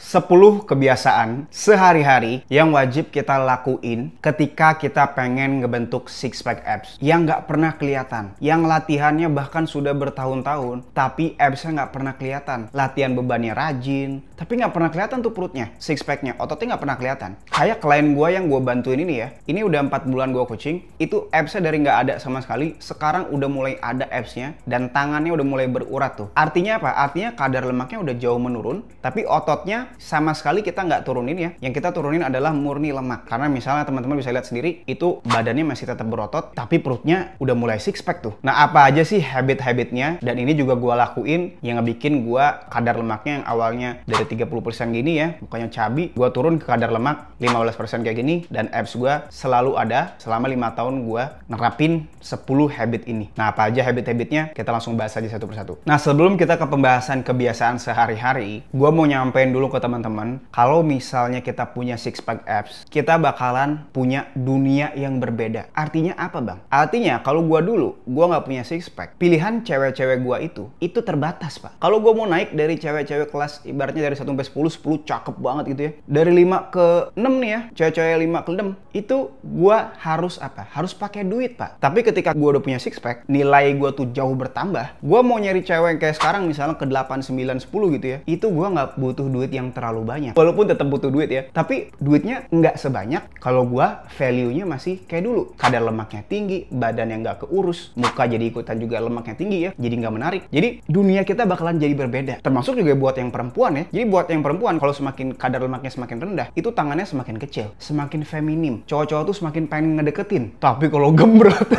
10 kebiasaan sehari-hari yang wajib kita lakuin ketika kita pengen ngebentuk six pack abs yang nggak pernah kelihatan, yang latihannya bahkan sudah bertahun-tahun tapi absnya nggak pernah kelihatan. Latihan bebannya rajin tapi nggak pernah kelihatan tuh perutnya, six packnya, ototnya nggak pernah kelihatan. Kayak klien gue yang gue bantuin ini ya, ini udah 4 bulan gue coaching, itu absnya dari nggak ada sama sekali, sekarang udah mulai ada absnya dan tangannya udah mulai berurat tuh. Artinya apa? Artinya kadar lemaknya udah jauh menurun, tapi ototnya sama sekali kita nggak turunin ya. Yang kita turunin adalah murni lemak. Karena misalnya teman-teman bisa lihat sendiri, itu badannya masih tetap berotot, tapi perutnya udah mulai six pack tuh. Nah, apa aja sih habit-habitnya? Dan ini juga gue lakuin yang ngebikin gue kadar lemaknya yang awalnya dari 30% gini ya, bukannya cabi, gue turun ke kadar lemak 15% kayak gini, dan abs gue selalu ada selama 5 tahun gue nerapin 10 habit ini. Nah, apa aja habit-habitnya? Kita langsung bahas aja satu persatu. Nah, sebelum kita ke pembahasan kebiasaan sehari-hari, gue mau nyampein dulu ke teman-teman, kalau misalnya kita punya six pack abs, kita bakalan punya dunia yang berbeda. Artinya apa, Bang? Artinya kalau gue dulu, gue nggak punya six pack, pilihan cewek-cewek gue itu terbatas, Pak. Kalau gue mau naik dari cewek-cewek kelas, ibaratnya dari 1 sampai 10 cakep banget gitu ya. Dari 5 ke 6 nih ya, cewek-cewek 5 ke 6, itu gue harus apa? Harus pakai duit, Pak. Tapi ketika gue udah punya six pack, nilai gue tuh jauh bertambah. Gue mau nyari cewek kayak sekarang misalnya ke 8, 9, 10 gitu ya, itu gue nggak butuh duit yang terlalu banyak. Walaupun tetap butuh duit ya, tapi duitnya nggak sebanyak kalau gue value-nya masih kayak dulu. Kadar lemaknya tinggi, badan yang nggak keurus, muka jadi ikutan juga lemaknya tinggi ya, jadi nggak menarik. Jadi dunia kita bakalan jadi berbeda. Termasuk juga buat yang perempuan ya. Jadi buat yang perempuan, kalau semakin kadar lemaknya semakin rendah, itu tangannya semakin kecil, semakin feminim. Cowok-cowok tuh semakin pengen ngedeketin. Tapi kalau gembrot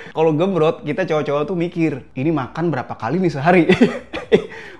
kalau gembrot, kita cowok-cowok tuh mikir, ini makan berapa kali nih sehari?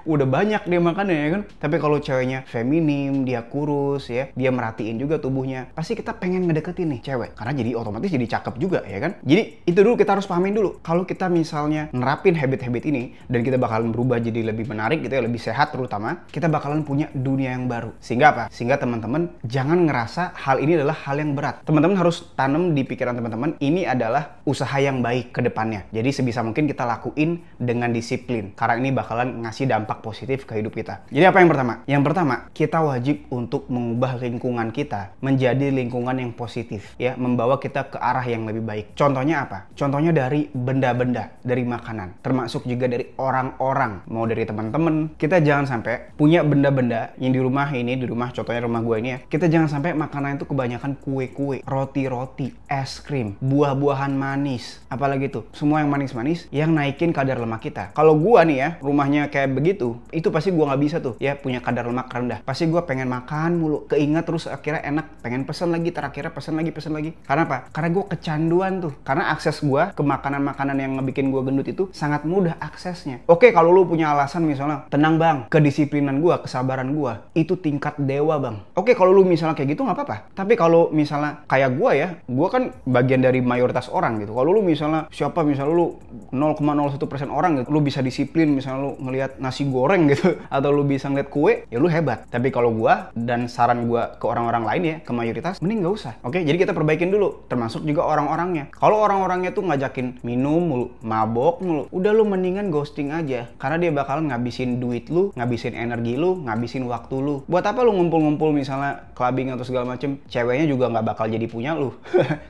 Udah banyak dia makannya ya kan. Tapi kalau ceweknya feminim, dia kurus ya, dia merhatiin juga tubuhnya, pasti kita pengen ngedeketin nih cewek, karena jadi otomatis jadi cakep juga ya kan. Jadi itu dulu kita harus pahamin dulu. Kalau kita misalnya nerapin habit-habit ini dan kita bakalan berubah jadi lebih menarik gitu ya, lebih sehat terutama, kita bakalan punya dunia yang baru. Sehingga apa? Sehingga teman-teman jangan ngerasa hal ini adalah hal yang berat. Teman-teman harus tanam di pikiran teman-teman, ini adalah usaha yang baik ke depannya. Jadi sebisa mungkin kita lakuin dengan disiplin, karena ini bakalan ngasih dampak positif ke hidup kita. Jadi apa yang pertama? Yang pertama, kita wajib untuk mengubah lingkungan kita menjadi lingkungan yang positif ya, membawa kita ke arah yang lebih baik. Contohnya apa? Contohnya dari benda-benda, dari makanan, termasuk juga dari orang-orang, mau dari teman-teman. Kita jangan sampai punya benda-benda yang di rumah ini, di rumah contohnya rumah gue ini ya, kita jangan sampai makanan itu kebanyakan kue-kue, roti-roti, es krim, buah-buahan manis, apalagi tuh, semua yang manis-manis yang naikin kadar lemak kita. Kalau gue nih ya, rumahnya kayak begitu, itu pasti gue nggak bisa tuh ya punya kadar lemak rendah. Pasti gue pengen makan mulu, keinget terus, akhirnya enak, pengen pesen lagi, terakhirnya pesen lagi. Karena apa? Karena gue kecanduan tuh. Karena akses gue ke makanan-makanan yang ngebikin gue gendut itu sangat mudah aksesnya. Oke, kalau lu punya alasan misalnya, tenang bang, kedisiplinan gue, kesabaran gue, itu tingkat dewa bang. Oke, kalau lu misalnya kayak gitu nggak apa-apa. Tapi kalau misalnya kayak gue ya, gue kan bagian dari mayoritas orang gitu. Kalau lu misalnya siapa, misalnya lu 0,01% orang gitu, lu bisa disiplin, misalnya lu ngelihat nasi goreng gitu, atau lu bisa ngeliat kue, ya lu hebat. Tapi kalau gua, dan saran gua ke orang-orang lain ya, ke mayoritas, mending gak usah. Oke, jadi kita perbaikin dulu, termasuk juga orang-orangnya. Kalau orang-orangnya tuh ngajakin minum mulu, mabok mulu, udah lu mendingan ghosting aja, karena dia bakalan ngabisin duit lu, ngabisin energi lu, ngabisin waktu lu. Buat apa lu ngumpul-ngumpul misalnya clubbing atau segala macem, ceweknya juga nggak bakal jadi punya lu.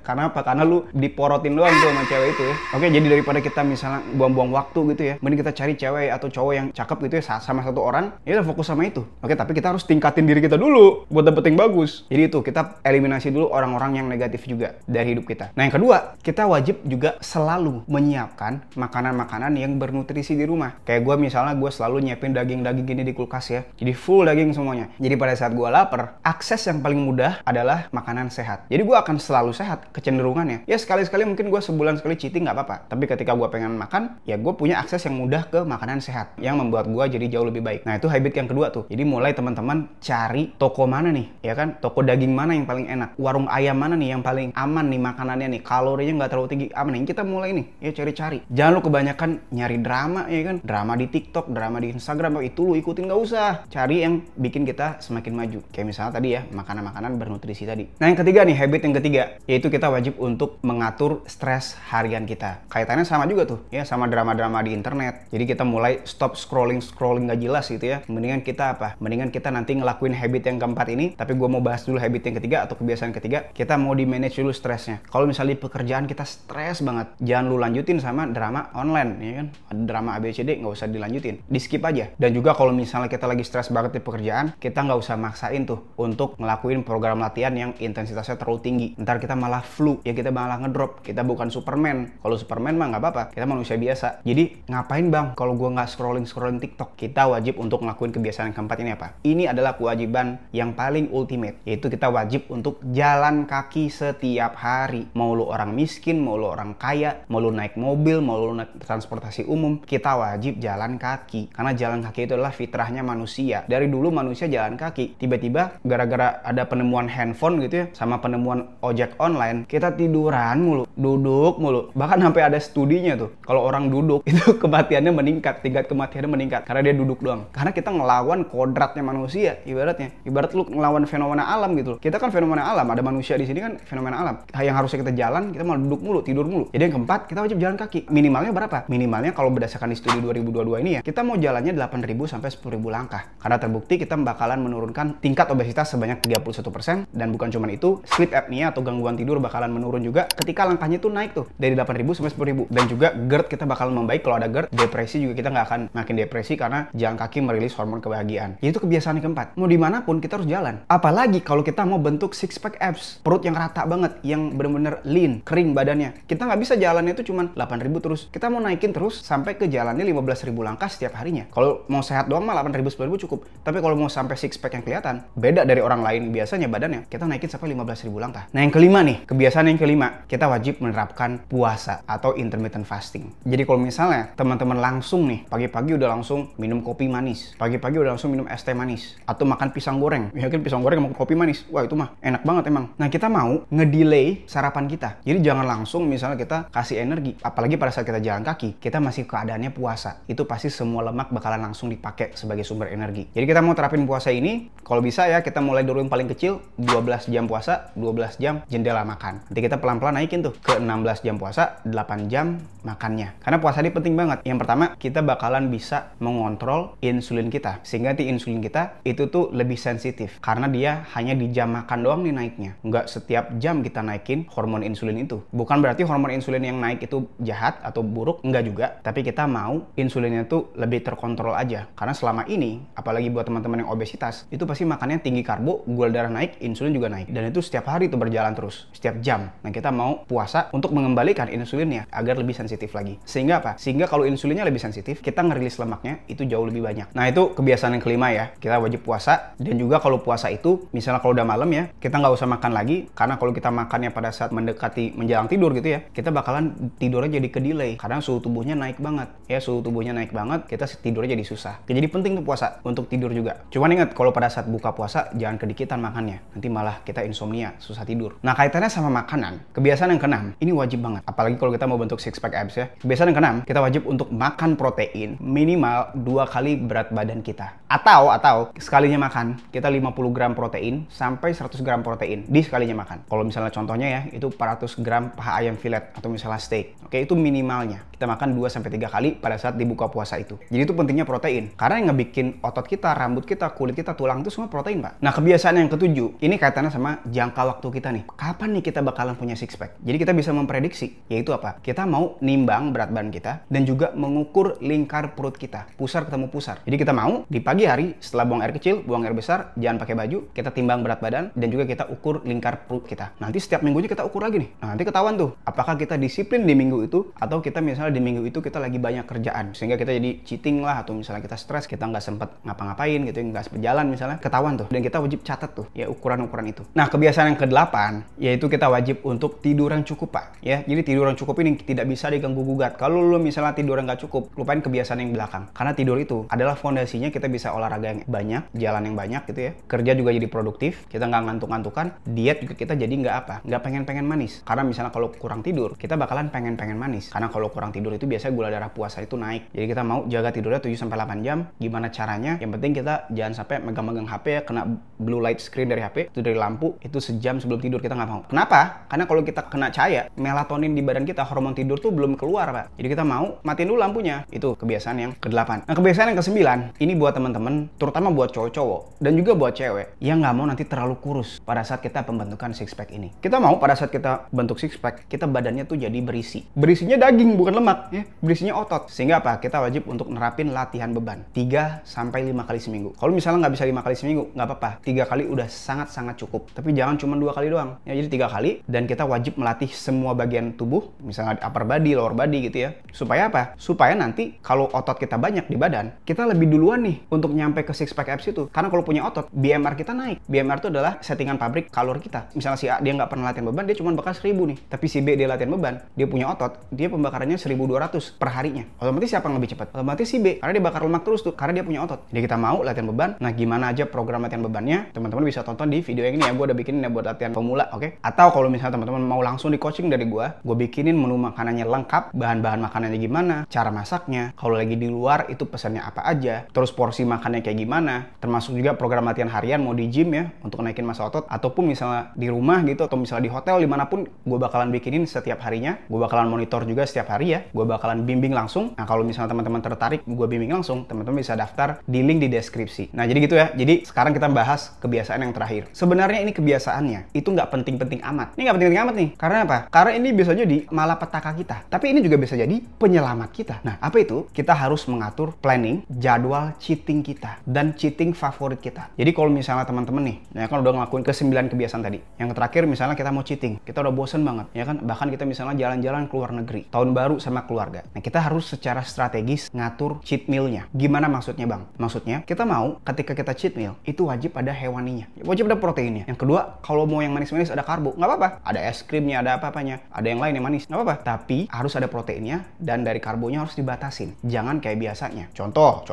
Karena apa? Karena lu diporotin doang tuh sama cewek itu ya. Oke, jadi daripada kita misalnya buang-buang waktu gitu ya, mending kita cari cewek atau cowok yang cakep gitu ya, sama satu orang, ya udah fokus sama itu. Oke, tapi kita harus tingkatin diri kita dulu buat dapetin bagus. Jadi itu, kita eliminasi dulu orang-orang yang negatif juga dari hidup kita. Nah, yang kedua, kita wajib juga selalu menyiapkan makanan-makanan yang bernutrisi di rumah. Kayak gue misalnya, gue selalu nyiapin daging-daging gini di kulkas ya. Jadi full daging semuanya. Jadi pada saat gue lapar, akses yang paling mudah adalah makanan sehat. Jadi gue akan selalu sehat kecenderungannya. Ya sekali-sekali mungkin gue sebulan sekali cheating nggak apa-apa. Tapi ketika gue pengen makan, ya gue punya akses yang mudah ke makanan sehat yang membuat gue jadi jauh lebih baik. Nah, itu habit yang kedua tuh. Jadi mulai teman-teman cari toko mana nih, ya kan? Toko daging mana yang paling enak? Warung ayam mana nih yang paling aman nih makanannya nih? Kalorinya nggak terlalu tinggi, aman nih. Kita mulai nih, ya cari-cari. Jangan lu kebanyakan nyari drama, ya kan? Drama di TikTok, drama di Instagram, itu lu ikutin, nggak usah. Cari yang bikin kita semakin maju. Kayak misalnya tadi ya, makanan-makanan bernutrisi tadi. Nah, yang ketiga nih, habit yang ketiga, yaitu kita wajib untuk mengatur stres harian kita. Kaitannya sama juga tuh, ya sama drama-drama di internet. Jadi kita mulai stop scrolling scrolling nggak jelas gitu ya, mendingan kita apa? Mendingan kita nanti ngelakuin habit yang keempat ini, tapi gue mau bahas dulu habit yang ketiga atau kebiasaan ketiga. Kita mau di manage dulu stresnya. Kalau misalnya di pekerjaan kita stres banget, jangan lu lanjutin sama drama online, ya kan? Ada drama ABCD, nggak usah dilanjutin, di skip aja. Dan juga kalau misalnya kita lagi stres banget di pekerjaan, kita nggak usah maksain tuh untuk ngelakuin program latihan yang intensitasnya terlalu tinggi. Ntar kita malah flu, ya kita malah ngedrop. Kita bukan Superman. Kalau Superman mah nggak apa-apa, kita manusia biasa. Jadi ngapain bang kalau gue nggak scrolling TikTok? Kita wajib untuk ngelakuin kebiasaan yang keempat ini apa? Ini adalah kewajiban yang paling ultimate, yaitu kita wajib untuk jalan kaki setiap hari. Mau lu orang miskin, mau lu orang kaya, mau lu naik mobil, mau lu naik transportasi umum, kita wajib jalan kaki. Karena jalan kaki itu adalah fitrahnya manusia. Dari dulu manusia jalan kaki. Tiba-tiba gara-gara ada penemuan handphone gitu ya, sama penemuan ojek online, kita tiduran mulu, duduk mulu. Bahkan sampai ada studinya tuh, kalau orang duduk itu kematiannya meningkat, tingkat kematiannya meningkat karena dia duduk doang. Karena kita ngelawan kodratnya manusia, ibaratnya. Ibarat lu ngelawan fenomena alam gitu loh. Kita kan fenomena alam, ada manusia di sini kan fenomena alam. Yang harusnya kita jalan, kita malah duduk mulu, tidur mulu. Jadi yang keempat, kita wajib jalan kaki. Minimalnya berapa? Minimalnya kalau berdasarkan di studi 2022 ini ya, kita mau jalannya 8.000 sampai 10.000 langkah. Karena terbukti kita bakalan menurunkan tingkat obesitas sebanyak 31%, dan bukan cuma itu, sleep apnea atau gangguan tidur bakalan menurun juga ketika langkahnya tuh naik tuh dari 8.000 sampai 10.000. Dan juga GERD kita bakalan membaik. Kalau ada GERD, depresi juga kita nggak akan makin depresi karena jalan kaki merilis hormon kebahagiaan. Jadi itu kebiasaan yang keempat. Mau dimanapun kita harus jalan. Apalagi kalau kita mau bentuk six pack abs, perut yang rata banget, yang bener-bener lean, kering badannya. Kita nggak bisa jalannya itu cuma 8.000 terus. Kita mau naikin terus sampai ke jalannya 15.000 langkah setiap harinya. Kalau mau sehat doang mah 8.000 10.000 cukup. Tapi kalau mau sampai six pack yang kelihatan, beda dari orang lain biasanya badannya, kita naikin sampai 15.000 langkah. Nah yang kelima nih, kebiasaan yang kelima, kita wajib menerapkan puasa atau intermittent fasting. Jadi kalau misalnya teman-teman langsung nih, pagi-pagi udah langsung minum kopi manis, pagi-pagi udah langsung minum es teh manis, atau makan pisang goreng, ya kan pisang goreng sama kopi manis, wah itu mah enak banget emang. Nah kita mau ngedelay sarapan kita, jadi jangan langsung misalnya kita kasih energi, apalagi pada saat kita jalan kaki, kita masih keadaannya puasa, itu pasti semua lemak bakalan langsung dipakai sebagai sumber energi. Jadi kita mau terapin puasa ini, kalau bisa ya kita mulai dulu yang paling kecil, 12 jam puasa, 12 jam jendela makan. Nanti kita pelan-pelan naikin tuh ke 16 jam puasa, 8 jam makannya. Karena puasa ini penting banget. Yang pertama, kita bakalan bisa mengontrol insulin kita. Sehingga di insulin kita itu tuh lebih sensitif. Karena dia hanya di jam makan doang nih naiknya. Nggak setiap jam kita naikin hormon insulin itu. Bukan berarti hormon insulin yang naik itu jahat atau buruk. Nggak juga. Tapi kita mau insulinnya tuh lebih terkontrol aja. Karena selama ini, apalagi buat teman-teman yang obesitas, itu pasti makannya tinggi karbo, gula darah naik, insulin juga naik. Dan itu setiap hari itu berjalan terus. Setiap jam. Nah kita mau puasa untuk mengembalikan insulinnya agar lebih sensitif lagi. Sehingga apa? Sehingga kalau insulinnya lebih sensitif, kita ngerilis lemaknya itu jauh lebih banyak. Nah itu kebiasaan yang kelima ya. Kita wajib puasa. Dan juga kalau puasa itu, misalnya kalau udah malam ya, kita nggak usah makan lagi. Karena kalau kita makannya pada saat mendekati menjelang tidur gitu ya, kita bakalan tidurnya jadi ke-delay. Karena suhu tubuhnya naik banget. Ya suhu tubuhnya naik banget, kita tidurnya jadi susah. Jadi penting tuh puasa untuk tidur juga. Cuman ingat, kalau pada saat buka puasa, jangan kedikitan makannya. Nanti malah kita insomnia, susah tidur. Nah kaitannya sama makanan, kebiasaan yang keenam, ini wajib banget. Apalagi kalau kita mau bentuk six pack abs ya. Kebiasaan yang keenam, kita wajib untuk makan protein minimal 2 kali berat badan kita. Atau sekalinya makan, kita 50 gram protein sampai 100 gram protein di sekalinya makan. Kalau misalnya contohnya ya, itu 400 gram paha ayam filet atau misalnya steak. Oke, itu minimalnya. Kita makan 2-3 kali pada saat dibuka puasa itu. Jadi itu pentingnya protein. Karena yang ngebikin otot kita, rambut kita, kulit kita, tulang itu semua protein, Pak. Nah, kebiasaan yang ketujuh, ini kaitannya sama jangka waktu kita nih. Kapan nih kita bakalan punya six pack? Jadi kita bisa memprediksi, yaitu apa? Kita mau nimbang berat badan kita dan juga mengukur lingkar perut kita. Pusar ketemu pusar. Jadi kita mau di pagi hari setelah buang air kecil, buang air besar, jangan pakai baju, kita timbang berat badan dan juga kita ukur lingkar perut kita. Nanti setiap minggunya kita ukur lagi nih. Nah, nanti ketahuan tuh apakah kita disiplin di minggu itu atau kita misalnya di minggu itu kita lagi banyak kerjaan sehingga kita jadi cheating lah, atau misalnya kita stres, kita nggak sempet ngapa-ngapain gitu, nggak sempet jalan misalnya, ketahuan tuh. Dan kita wajib catat tuh ya ukuran-ukuran itu. Nah, kebiasaan yang ke-8 yaitu kita wajib untuk tidur yang cukup, Pak. Ya, jadi tidur yang cukup ini tidak bisa diganggu gugat. Kalau lu misalnya tidur yang nggak cukup, lupain kebiasaan yang belakang. Karena tidur itu adalah fondasinya kita bisa olahraga yang banyak, jalan yang banyak gitu ya. Kerja juga jadi produktif, kita nggak ngantuk-ngantukan, diet juga kita jadi nggak pengen-pengen manis. Karena misalnya kalau kurang tidur, kita bakalan pengen-pengen manis. Karena kalau kurang tidur itu biasanya gula darah puasa itu naik. Jadi kita mau jaga tidurnya 7-8 jam. Gimana caranya? Yang penting kita jangan sampai megang-megang HP ya, kena blue light screen dari HP, itu dari lampu, itu sejam sebelum tidur kita nggak mau. Kenapa? Karena kalau kita kena cahaya, melatonin di badan kita, hormon tidur tuh belum keluar, Pak. Jadi kita mau matiin dulu lampunya. Itu kebiasaan yang ke-8. kebiasaan. Nah, kebiasaan yang ke-9, ini buat teman-teman, terutama buat cowok-cowok dan juga buat cewek yang nggak mau nanti terlalu kurus pada saat kita pembentukan six pack ini. Kita mau pada saat kita bentuk six pack, kita badannya tuh jadi berisi. Berisinya daging, bukan lemak ya. Berisinya otot. Sehingga apa? Kita wajib untuk nerapin latihan beban 3 sampai 5 kali seminggu. Kalau misalnya nggak bisa 5 kali seminggu, nggak apa-apa. 3 kali udah sangat-sangat cukup. Tapi jangan cuma 2 kali doang. Ya, jadi 3 kali, dan kita wajib melatih semua bagian tubuh, misalnya upper body, lower body gitu ya. Supaya apa? Supaya nanti kalau otot kita banyak di badan, kita lebih duluan nih untuk nyampe ke six pack abs itu. Karena kalau punya otot, BMR kita naik. BMR itu adalah settingan pabrik kalori kita. Misalnya si A dia nggak pernah latihan beban, dia cuma bakal 1000 nih. Tapi si B dia latihan beban, dia punya otot, dia pembakarannya 1200 per harinya. Otomatis siapa yang lebih cepat? Otomatis si B, karena dia bakar lemak terus tuh, karena dia punya otot. Jadi kita mau latihan beban. Nah, gimana aja program latihan bebannya? Teman-teman bisa tonton di video yang ini ya. Gue udah bikinin ya buat latihan pemula, oke? Atau kalau misalnya teman-teman mau langsung di coaching dari gue bikinin menu makanannya lengkap, bahan-bahan makanannya gimana, cara masaknya, kalau lagi di luar itu pesannya apa aja, terus porsi makannya kayak gimana, termasuk juga program latihan harian mau di gym ya untuk naikin massa otot, ataupun misalnya di rumah gitu, atau misalnya di hotel dimanapun, gue bakalan bikinin setiap harinya. Gue bakalan monitor juga setiap hari ya, gue bakalan bimbing langsung. Nah, kalau misalnya teman-teman tertarik gue bimbing langsung, teman-teman bisa daftar di link di deskripsi. Nah, jadi gitu ya. Jadi sekarang kita bahas kebiasaan yang terakhir. Sebenarnya ini kebiasaannya itu nggak penting-penting amat. Ini nggak penting-penting amat nih. Karena apa? Karena ini bisa jadi malapetaka kita. Tapi ini juga bisa jadi penyelamat kita. Nah, apa itu? Kita harus mengatur planning, jadwal cheating kita, dan cheating favorit kita. Jadi kalau misalnya teman-teman nih, ya kan udah ngelakuin ke-9 kebiasaan tadi. Yang terakhir misalnya kita mau cheating. Kita udah bosen banget, ya kan? Bahkan kita misalnya jalan-jalan ke luar negeri, tahun baru sama keluarga. Nah, kita harus secara strategis ngatur cheat meal-nya. Gimana maksudnya, Bang? Maksudnya, kita mau ketika kita cheat meal, itu wajib ada hewaninya. Wajib ada proteinnya. Yang kedua, kalau mau yang manis-manis ada karbo, nggak apa-apa. Ada es krimnya, ada apa-apanya. Ada yang lain yang manis, nggak apa-apa. Tapi harus ada proteinnya, dan dari karbonya harus dibatasin. Jangan kayak biasanya. Contoh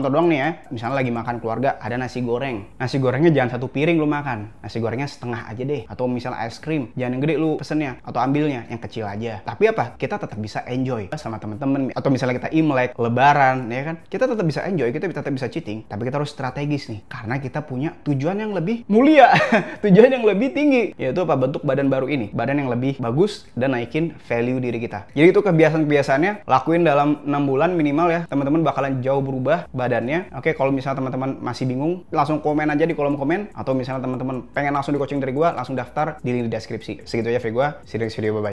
doang nih ya. Misalnya lagi makan keluarga, ada nasi goreng. Nasi gorengnya jangan 1 piring lu makan. Nasi gorengnya setengah aja deh. Atau misalnya es krim, jangan yang gede lu pesennya. Atau ambilnya, yang kecil aja. Tapi apa? Kita tetap bisa enjoy sama temen-temen. Atau misalnya kita Imlek, Lebaran, ya kan? Kita tetap bisa enjoy, kita tetap bisa cheating. Tapi kita harus strategis nih. Karena kita punya tujuan yang lebih mulia. Tujuan yang lebih tinggi. Yaitu apa? Bentuk badan baru ini. Badan yang lebih bagus dan naikin value diri kita. Jadi itu kebiasaan-kebiasaannya. Lakuin dalam 6 bulan minimal ya. Teman-teman bakalan jauh berubah badannya. Oke, kalau misalnya teman-teman masih bingung, langsung komen aja di kolom komen. Atau misalnya teman-teman pengen langsung di coaching dari gua, langsung daftar di link di deskripsi. Segitu aja video gua. See you next video. Bye-bye.